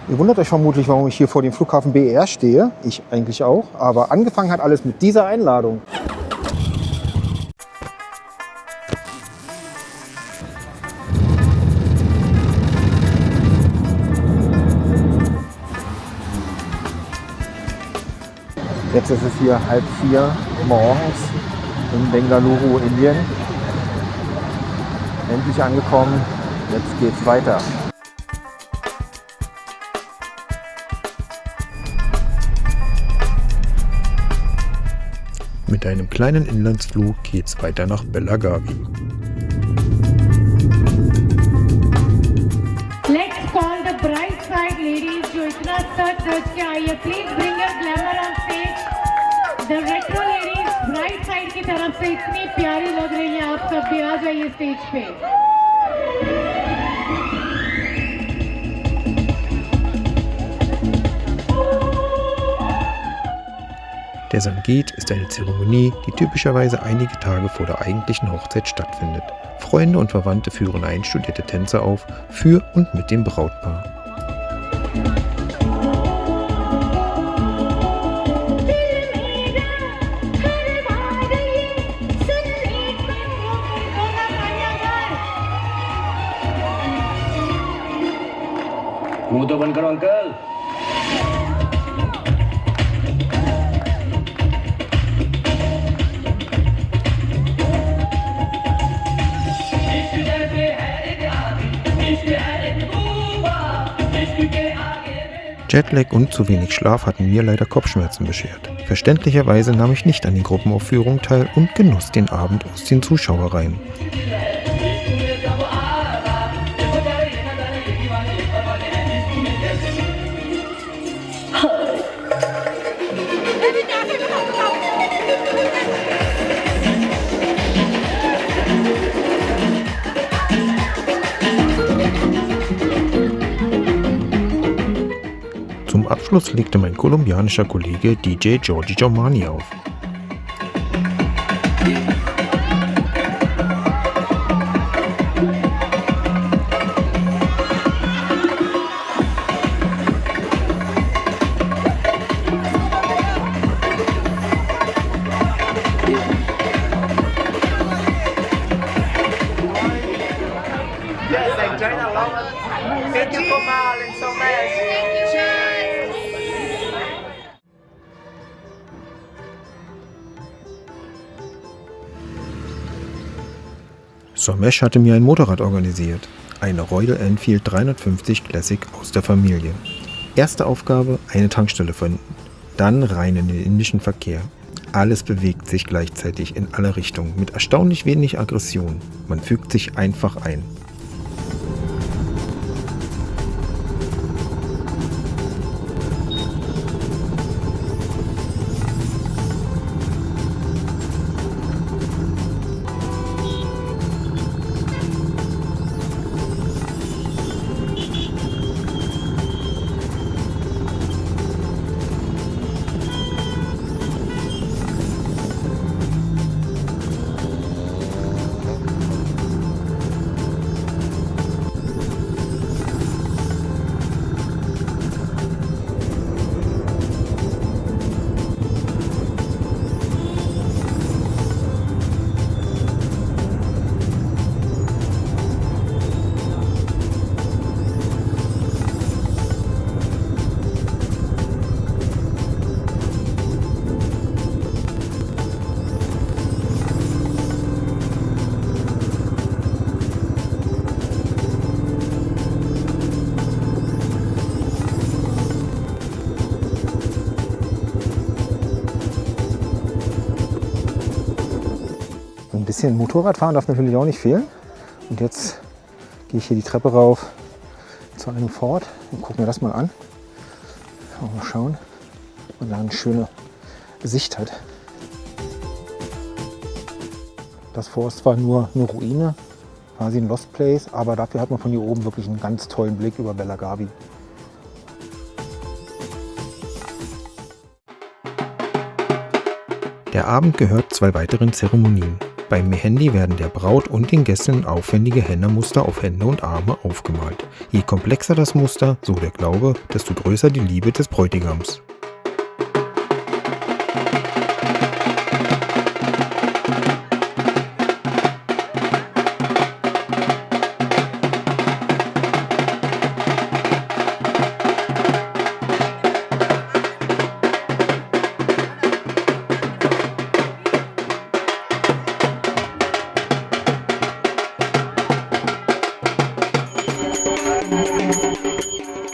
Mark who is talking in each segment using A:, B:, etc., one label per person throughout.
A: Ihr wundert euch vermutlich, warum ich hier vor dem Flughafen BER stehe. Ich eigentlich auch. Aber angefangen hat alles mit dieser Einladung. Jetzt ist es hier 3:30 morgens in Bengaluru, Indien. Endlich angekommen. Jetzt geht's weiter.
B: Mit einem kleinen Inlandsflug geht's weiter nach Belagavi.
C: Let's call the bright side ladies जो इतना सच सच के आई है. Please bring your glamour on stage. The retro ladies bright side की तरफ से इतनी प्यारी लग रही है. आप सब भी आ जाइए स्टेज पे.
B: Der Sangeet ist eine Zeremonie, die typischerweise einige Tage vor der eigentlichen Hochzeit stattfindet. Freunde und Verwandte führen einstudierte Tänze auf, für und mit dem Brautpaar.
D: मुंह तो बंद करो uncle.
B: Jetlag und zu wenig Schlaf hatten mir leider Kopfschmerzen beschert. Verständlicherweise nahm ich nicht an den Gruppenaufführungen teil und genoss den Abend aus den Zuschauerreihen. Zum Abschluss legte mein kolumbianischer Kollege DJ Georgie Giovanni auf.
E: Yes, enjoy the long. Thank you for smiling so much.
B: Somesh hatte mir ein Motorrad organisiert, eine Royal Enfield 350 Classic aus der Familie. Erste Aufgabe, eine Tankstelle finden, dann rein in den indischen Verkehr. Alles bewegt sich gleichzeitig in alle Richtungen mit erstaunlich wenig Aggression. Man fügt sich einfach ein.
A: Ein bisschen Motorradfahren darf natürlich auch nicht fehlen. Und jetzt gehe ich hier die Treppe rauf zu einem Fort und gucke mir das mal an. Mal schauen, ob man da eine schöne Sicht hat. Das Fort ist zwar nur eine Ruine, quasi ein Lost Place, aber dafür hat man von hier oben wirklich einen ganz tollen Blick über Belagavi.
B: Der Abend gehört zwei weiteren Zeremonien. Beim Mehendi werden der Braut und den Gästen aufwendige Henna-Muster auf Hände und Arme aufgemalt. Je komplexer das Muster, so der Glaube, desto größer die Liebe des Bräutigams.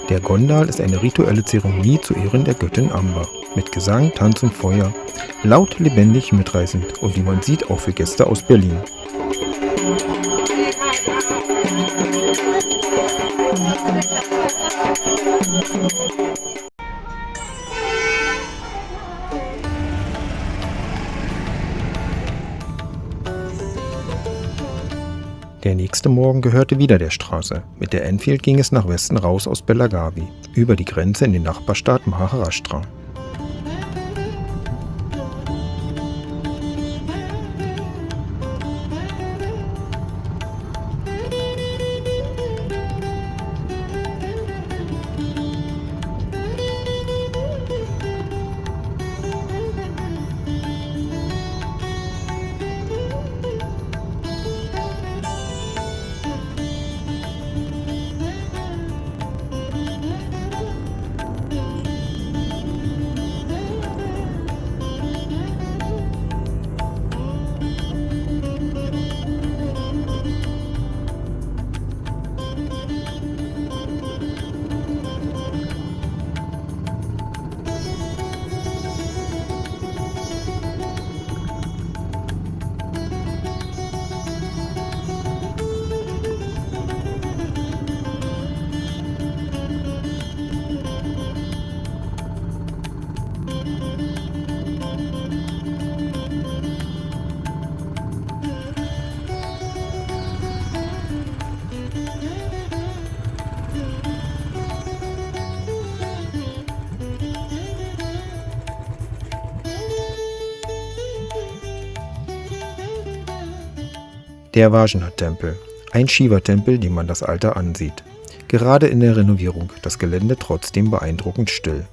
B: Der Gondal ist eine rituelle Zeremonie zu Ehren der Göttin Amba. Mit Gesang, Tanz und Feuer. Laut, lebendig, mitreißend und wie man sieht, auch für Gäste aus Berlin. Der nächste Morgen gehörte wieder der Straße. Mit der Enfield ging es nach Westen raus aus Belagavi, über die Grenze in den Nachbarstaat Maharashtra. Der Vajnath-Tempel, ein Shiva-Tempel, dem man das Alter ansieht. Gerade in der Renovierung, das Gelände trotzdem beeindruckend still.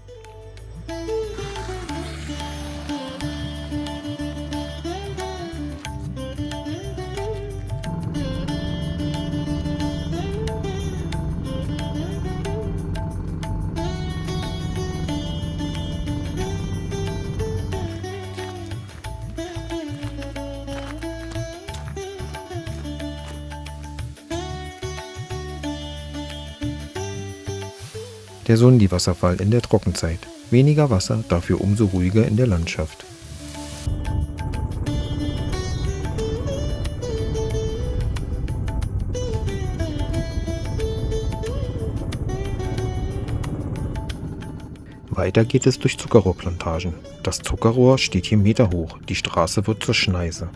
B: Der Sundi-Wasserfall in der Trockenzeit. Weniger Wasser, dafür umso ruhiger in der Landschaft. Weiter geht es durch Zuckerrohrplantagen. Das Zuckerrohr steht hier meterhoch, die Straße wird zur Schneise.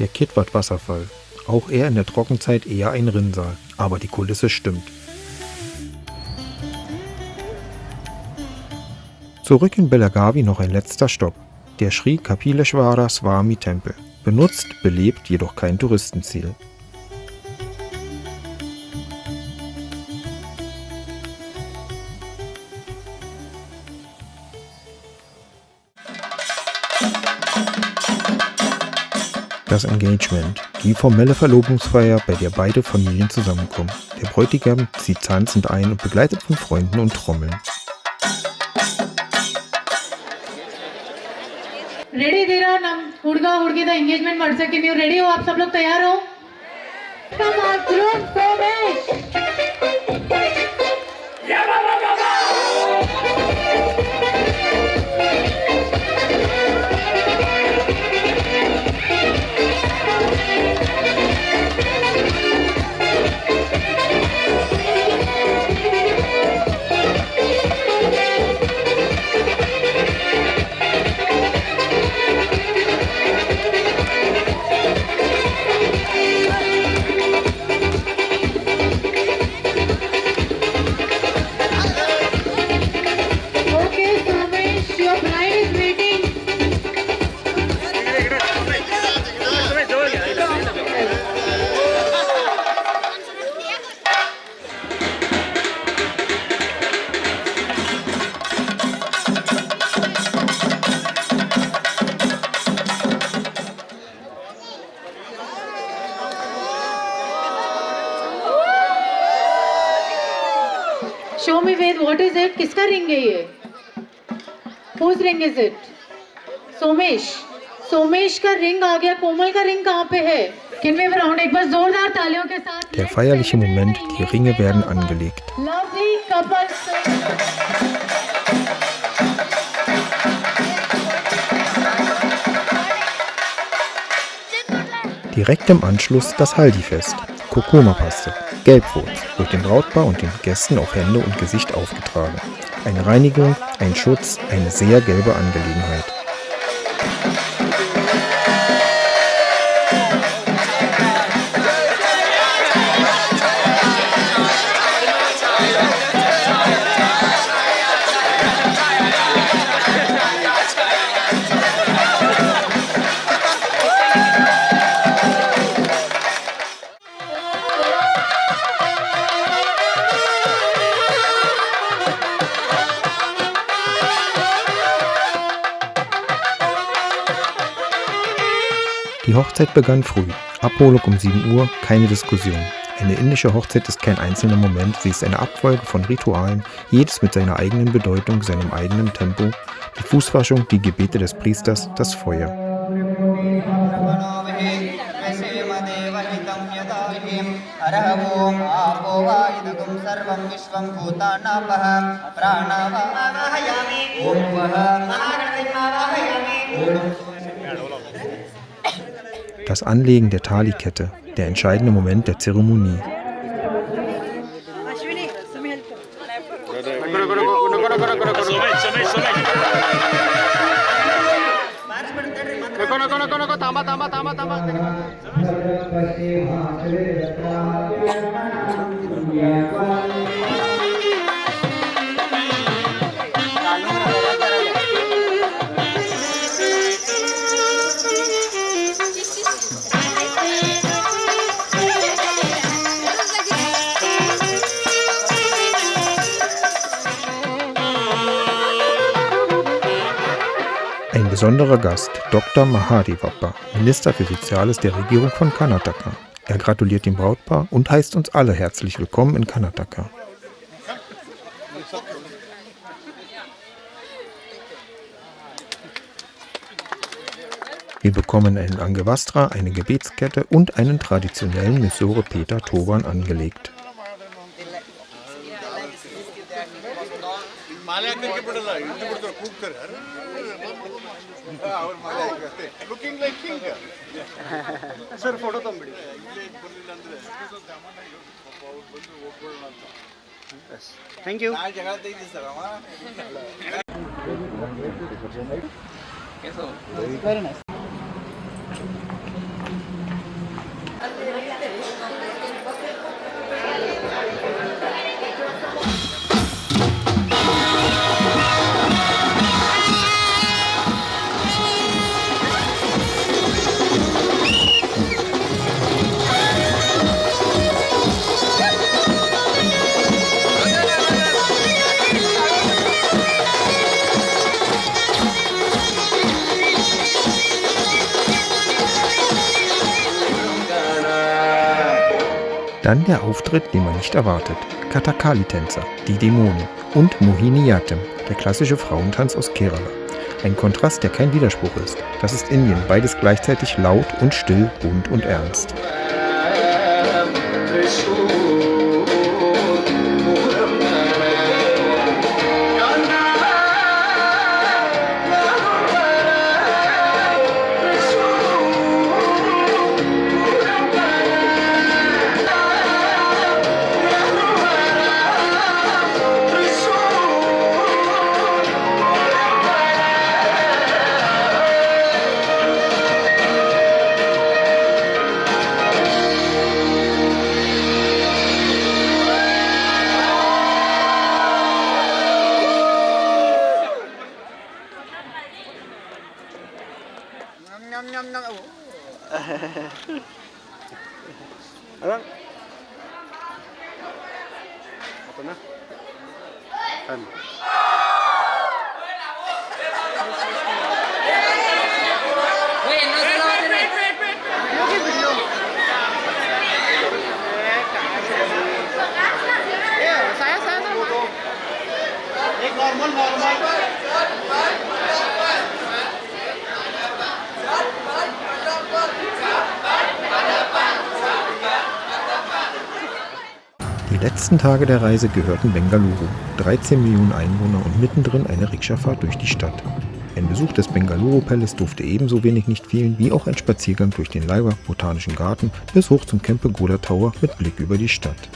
B: Der Kitwat-Wasserfall. Auch er in der Trockenzeit eher ein Rinnsal, aber die Kulisse stimmt. Zurück in Belagavi noch ein letzter Stopp. Der Sri Kapileshwara Swami Tempel. Benutzt, belebt, jedoch kein Touristenziel. Das Engagement, die formelle Verlobungsfeier, bei der beide Familien zusammenkommen. Der Bräutigam zieht tanzend ein und begleitet von Freunden und Trommeln.
C: रेडी दे रहा नाम हुड़गा हुड़गी the engagement मर सके नहीं रेडी हो आप सब लोग तैयार हो कम ऑन ग्रुप सो में it? किसका ring है ये? Whose ring is it? Somesh. सोमेश का ring आ गया. कोमल का ring कहाँ पे है? Can we have a round? एक बार जोरदार तालियों के साथ.
B: Der feierliche Moment, die Ringe werden angelegt.
C: Lovely couple.
B: Direkt im Anschluss das Haldi-Fest. Kurkuma-Paste, Gelbwurz, wird dem Brautpaar und den Gästen auf Hände und Gesicht aufgetragen. Eine Reinigung, ein Schutz, eine sehr gelbe Angelegenheit. Die Hochzeit begann früh. Abholung um 7 Uhr, keine Diskussion. Eine indische Hochzeit ist kein einzelner Moment, sie ist eine Abfolge von Ritualen, jedes mit seiner eigenen Bedeutung, seinem eigenen Tempo. Die Fußwaschung, die Gebete des Priesters, das Feuer. Das Anlegen der Talikette, der entscheidende Moment der Zeremonie. Ein besonderer Gast, Dr. Mahadevappa, Minister für Soziales der Regierung von Karnataka. Er gratuliert dem Brautpaar und heißt uns alle herzlich willkommen in Karnataka. Wir bekommen einen Angevastra, eine Gebetskette und einen traditionellen Mysore Peter Turban angelegt.
E: Thank you. Very nice.
B: Dann der Auftritt, den man nicht erwartet. Kathakali-Tänzer, die Dämonen und Mohiniyattam, der klassische Frauentanz aus Kerala. Ein Kontrast, der kein Widerspruch ist. Das ist Indien, beides gleichzeitig laut und still, bunt und ernst. letzten Tage der Reise gehörten Bengaluru, 13 Millionen Einwohner und mittendrin eine Rikscha-Fahrt durch die Stadt. Ein Besuch des Bengaluru Palace durfte ebenso wenig nicht fehlen wie auch ein Spaziergang durch den Laibach Botanischen Garten bis hoch zum Kempe Goda Tower mit Blick über die Stadt.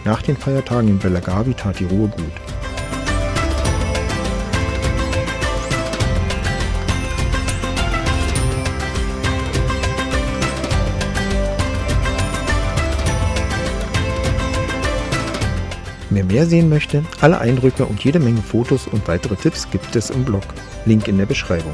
B: Nach den Feiertagen in Belagavi tat die Ruhe gut. Wer mehr sehen möchte, alle Eindrücke und jede Menge Fotos und weitere Tipps gibt es im Blog. Link in der Beschreibung.